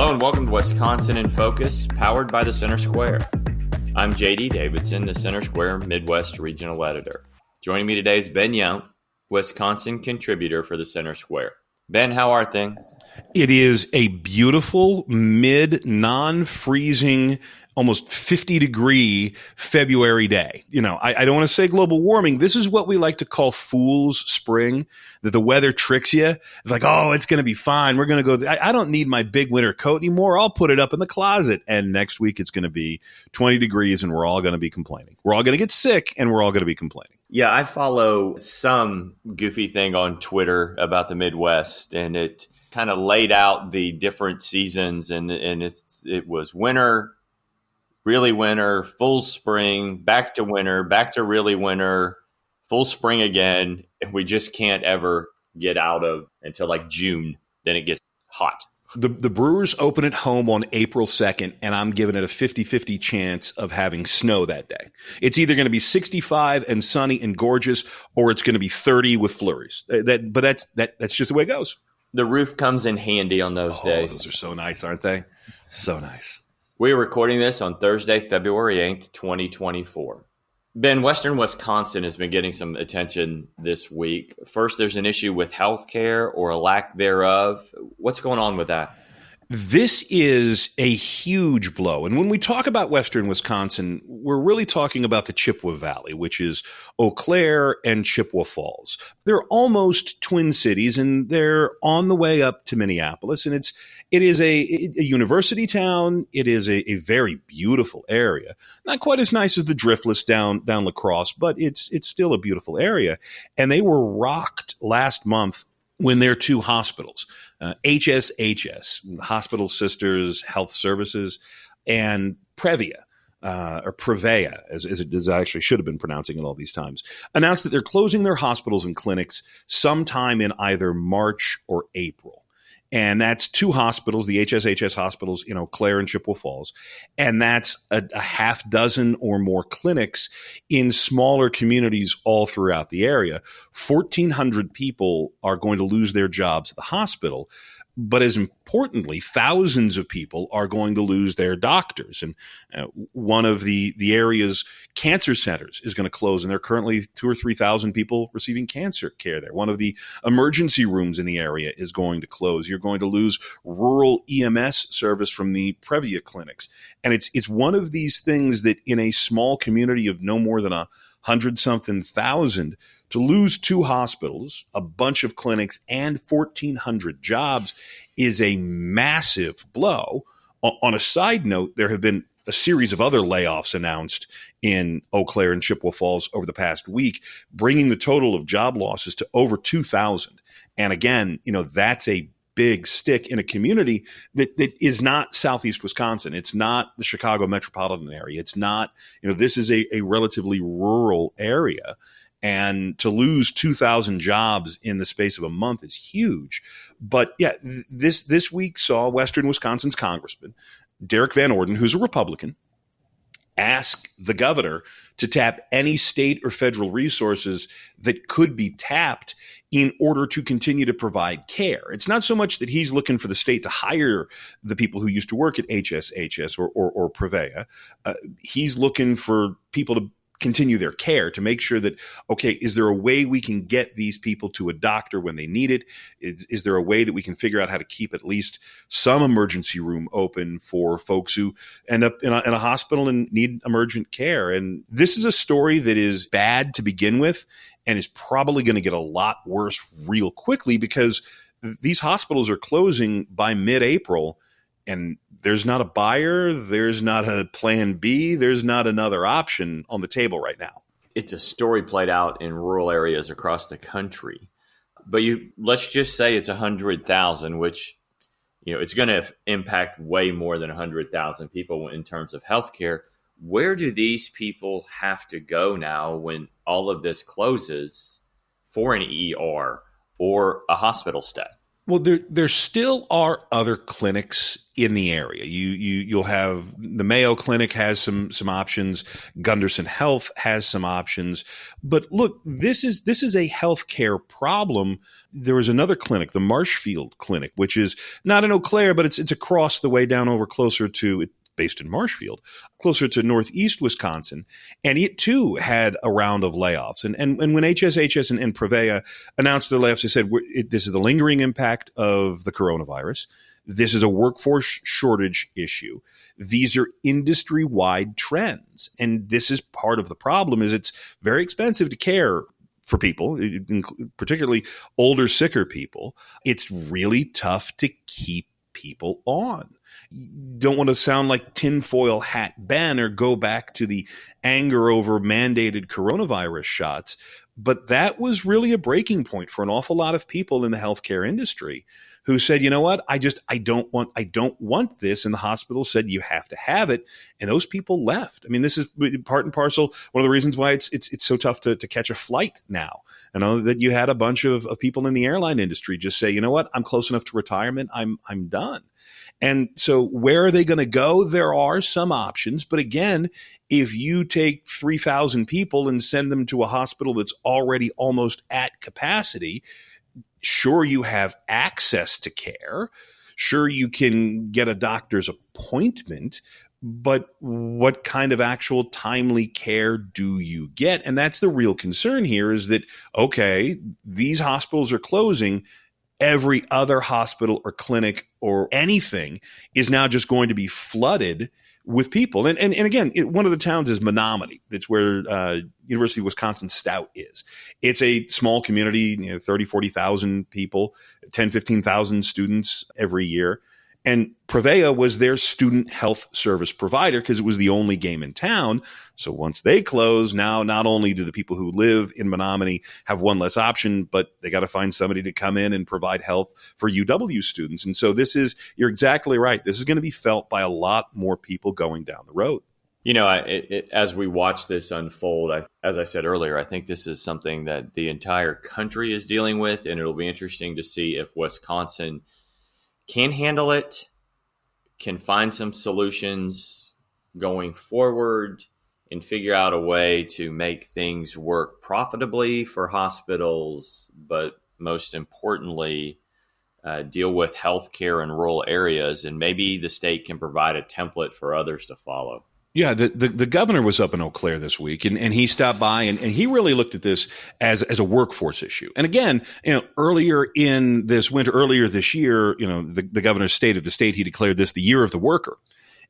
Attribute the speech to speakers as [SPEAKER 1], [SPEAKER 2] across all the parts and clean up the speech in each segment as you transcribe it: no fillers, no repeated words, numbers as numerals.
[SPEAKER 1] Hello and welcome to Wisconsin in Focus, powered by the Center Square. I'm JD Davidson, the Center Square Midwest Regional Editor. Joining me today is Ben Yount, Wisconsin contributor for the Center Square. Ben, how are things?
[SPEAKER 2] It is a beautiful, non-freezing, almost 50-degree February day. You know, I don't want to say global warming. This is what we like to call fool's spring, that the weather tricks you. It's like, oh, it's going to be fine. We're going to go. I don't need my big winter coat anymore. I'll put it up in the closet. And next week it's going to be 20 degrees and we're all going to be complaining. We're all going to get sick and we're all going to be complaining.
[SPEAKER 1] Yeah, I follow some goofy thing on Twitter about the Midwest, and it kind of laid out the different seasons, and it was winter, really winter, full spring, back to winter, back to really winter, full spring again, and we just can't ever get out of until like June. Then it gets hot.
[SPEAKER 2] The Brewers open at home on April 2nd, and I'm giving it a 50-50 chance of having snow that day. It's either going to be 65 and sunny and gorgeous, or it's going to be 30 with flurries. But that's just the way it goes.
[SPEAKER 1] The roof comes in handy on those days.
[SPEAKER 2] Those are so nice, aren't they? So nice.
[SPEAKER 1] We are recording this on Thursday, February 8th, 2024. Ben, Western Wisconsin has been getting some attention this week. First, there's an issue with healthcare or a lack thereof. What's going on with that?
[SPEAKER 2] This is a huge blow. And when we talk about Western Wisconsin, we're really talking about the Chippewa Valley, which is Eau Claire and Chippewa Falls. They're almost twin cities, and they're on the way up to Minneapolis. And it is a university town. It is a very beautiful area. Not quite as nice as the Driftless down La Crosse, but it's still a beautiful area. And they were rocked last month when their two hospitals, HSHS, Hospital Sisters Health Services, and Prevea, or Prevea, as it actually should have been pronouncing it all these times, announced that they're closing their hospitals and clinics sometime in either March or April. And that's two hospitals, the HSHS hospitals in Eau Claire and Chippewa Falls. And that's a half dozen or more clinics in smaller communities all throughout the area. 1,400 people are going to lose their jobs at the hospital. But as importantly, thousands of people are going to lose their doctors. And one of the area's cancer centers is going to close, and there are currently 2,000 or 3,000 people receiving cancer care there. One of the emergency rooms in the area is going to close. You're going to lose rural EMS service from the Prevea clinics. And it's one of these things that in a small community of no more than 100-something thousand, to lose two hospitals, a bunch of clinics, and 1,400 jobs is a massive blow. On a side note, there have been a series of other layoffs announced in Eau Claire and Chippewa Falls over the past week, bringing the total of job losses to over 2,000. And again, that's a big stick in a community that is not Southeast Wisconsin. It's not the Chicago metropolitan area. It's not, this is a relatively rural area. And to lose 2,000 jobs in the space of a month is huge. But yeah, this week saw Western Wisconsin's Congressman Derrick Van Orden, who's a Republican, ask the governor to tap any state or federal resources that could be tapped in order to continue to provide care. It's not so much that he's looking for the state to hire the people who used to work at HSHS or Prevea. He's looking for people to continue their care, to make sure that, okay, is there a way we can get these people to a doctor when they need it? Is there a way that we can figure out how to keep at least some emergency room open for folks who end up in a hospital and need emergent care? And this is a story that is bad to begin with and is probably going to get a lot worse real quickly, because these hospitals are closing by mid-April. And there's not a buyer, there's not a plan B, there's not another option on the table right now.
[SPEAKER 1] It's a story played out in rural areas across the country. But let's just say it's 100,000, which, it's going to impact way more than 100,000 people in terms of healthcare. Where do these people have to go now when all of this closes for an ER or a hospital stay?
[SPEAKER 2] Well, there still are other clinics in the area. You'll have the Mayo Clinic has some options. Gunderson Health has some options. But look, this is a healthcare problem. There was another clinic, the Marshfield Clinic, which is not in Eau Claire, but it's across the way down over closer to based in Marshfield, closer to northeast Wisconsin. And it too had a round of layoffs. And when HSHS and Prevea announced their layoffs, they said, this is the lingering impact of the coronavirus. This is a workforce shortage issue. These are industry-wide trends. And this is part of the problem is it's very expensive to care for people, particularly older, sicker people. It's really tough to keep people on. You don't want to sound like tinfoil hat Ben or go back to the anger over mandated coronavirus shots, but that was really a breaking point for an awful lot of people in the healthcare industry who said, you know what, I don't want this. And the hospital said, you have to have it. And those people left. I mean, this is part and parcel. One of the reasons why it's so tough to catch a flight now. I know that you had a bunch of people in the airline industry just say, you know what, I'm close enough to retirement. I'm done. And so where are they going to go? There are some options. But again, if you take 3,000 people and send them to a hospital that's already almost at capacity, sure, you have access to care. Sure, you can get a doctor's appointment. But what kind of actual timely care do you get? And that's the real concern here is that, okay, these hospitals are closing. Every other hospital or clinic or anything is now just going to be flooded with people. And again, one of the towns is Menominee. It's where University of Wisconsin Stout is. It's a small community, 30, 40,000 people, 10, 15,000 students every year. And Prevea was their student health service provider because it was the only game in town. So once they close, now not only do the people who live in Menominee have one less option, but they got to find somebody to come in and provide health for UW students. And so you're exactly right. This is going to be felt by a lot more people going down the road.
[SPEAKER 1] You know, as we watch this unfold, as I said earlier, I think this is something that the entire country is dealing with, and it'll be interesting to see if Wisconsin can handle it, can find some solutions going forward, and figure out a way to make things work profitably for hospitals, but most importantly, deal with healthcare in rural areas, and maybe the state can provide a template for others to follow.
[SPEAKER 2] Yeah, the governor was up in Eau Claire this week, and he stopped by, and he really looked at this as a workforce issue. And again, earlier this year, the governor stated he declared this the year of the worker,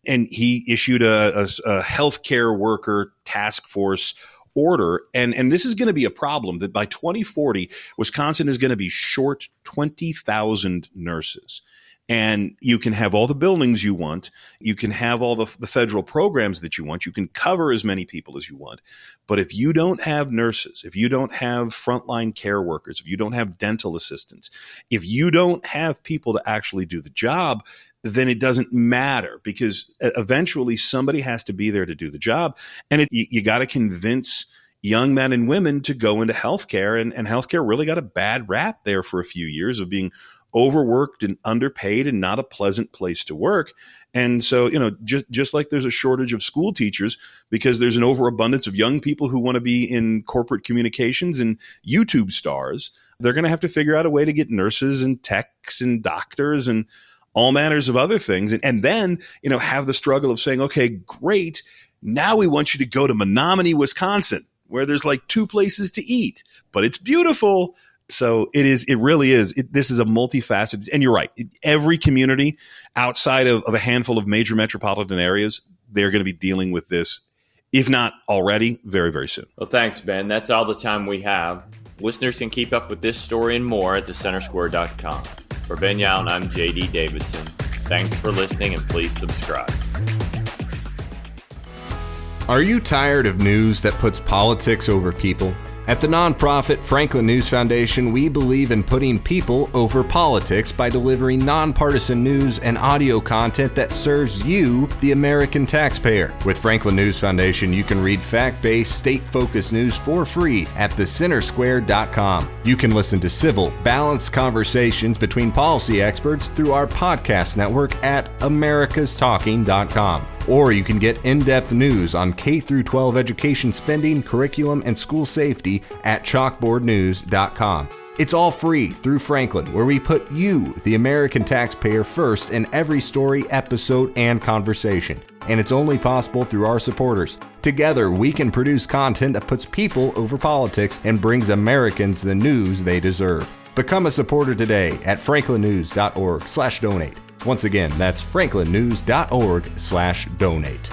[SPEAKER 2] and he issued a healthcare worker task force order. And this is going to be a problem that by 2040, Wisconsin is going to be short 20,000 nurses. And you can have all the buildings you want. You can have all the federal programs that you want. You can cover as many people as you want. But if you don't have nurses, if you don't have frontline care workers, if you don't have dental assistants, if you don't have people to actually do the job, then it doesn't matter because eventually somebody has to be there to do the job. And you got to convince young men and women to go into healthcare. And healthcare really got a bad rap there for a few years of being overworked and underpaid and not a pleasant place to work. And so, just like there's a shortage of school teachers because there's an overabundance of young people who want to be in corporate communications and YouTube stars, they're going to have to figure out a way to get nurses and techs and doctors and all manners of other things. And then, have the struggle of saying, okay, great. Now we want you to go to Menominee, Wisconsin, where there's like 2 places to eat, but it's beautiful. So it really is. This is a multifaceted, and you're right. Every community outside of a handful of major metropolitan areas, they're going to be dealing with this, if not already, very, very soon.
[SPEAKER 1] Well, thanks, Ben. That's all the time we have. Listeners can keep up with this story and more at thecentersquare.com. For Ben Yount, I'm JD Davidson. Thanks for listening, and please subscribe.
[SPEAKER 3] Are you tired of news that puts politics over people? At the nonprofit Franklin News Foundation, we believe in putting people over politics by delivering nonpartisan news and audio content that serves you, the American taxpayer. With Franklin News Foundation, you can read fact-based, state-focused news for free at thecentersquare.com. You can listen to civil, balanced conversations between policy experts through our podcast network at americastalking.com. Or you can get in-depth news on K-12 education spending, curriculum, and school safety at chalkboardnews.com. It's all free through Franklin, where we put you, the American taxpayer, first in every story, episode, and conversation. And it's only possible through our supporters. Together, we can produce content that puts people over politics and brings Americans the news they deserve. Become a supporter today at franklinnews.org/donate. Once again, that's franklinnews.org/donate.